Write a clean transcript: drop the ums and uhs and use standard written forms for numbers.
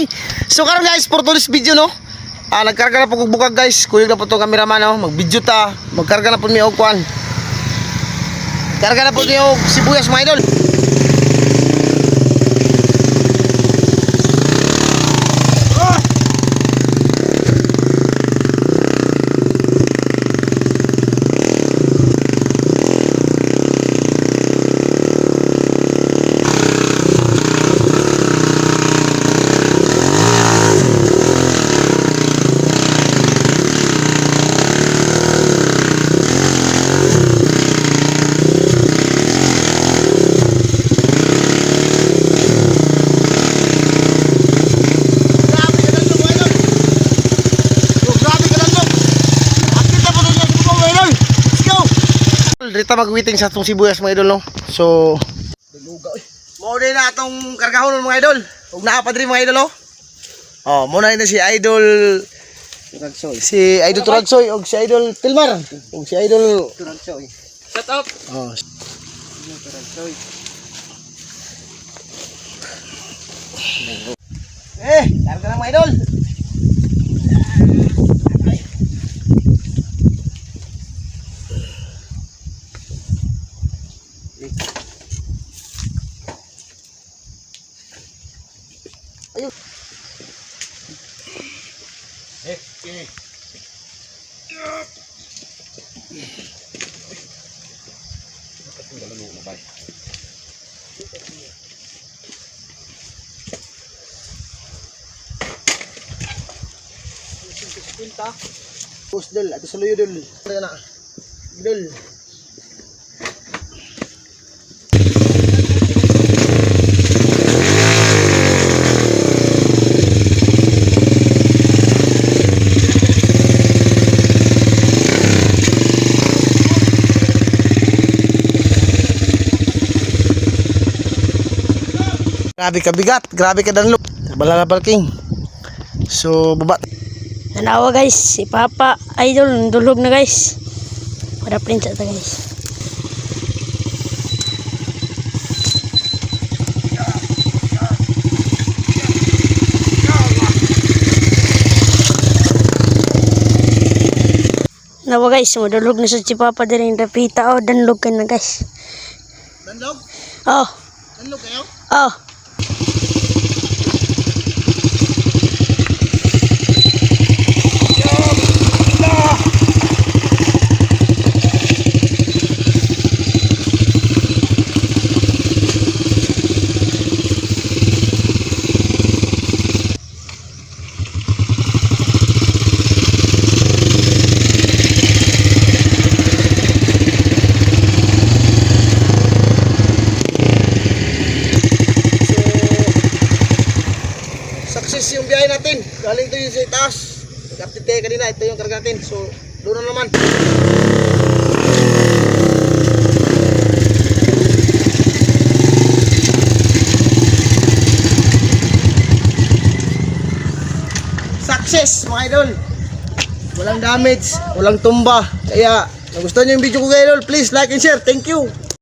Hi! So karon guys, for today's video no, nagkarga na po kong bukag guys. Kuyog na po itong cameraman no, mag-video ta. Magkarga na po niyo og kuan. Karga na po niyo og sibuyas mga idol. Dito mag-waiting sa itong sibuyas mga idol no. So mo din na itong kargahon mga idol. Huwag nakapadri mga idol oh. Muna na si Idol Turagsoy. Si Idol Turagsoy o si Idol Tilmar. O si Idol Turagsoy. Shut up. Turagsoy. Karga na mga idol. Ayun. Dol, ato sa luyo dol. Na. Dol. Grabe ka bigat, grabe ka danlok. Balala parking. So baba. Nanawa guys, si Papa Idol dulog na guys. Para print ta guys. Nawa guys, madulog na sa si Papa din yung dapita oh, danlog ka na guys. Danlog? Oh. Danlog kayo? Oh. Success yung biyahe natin. Galing to yung sa itaas. Nag-update tayo kanina. Ito yung karga natin. So, doon na naman. Success mga idol. Walang damage. Walang tumba. Kaya, kung gusto nyo yung video ko mga idol, please like and share. Thank you.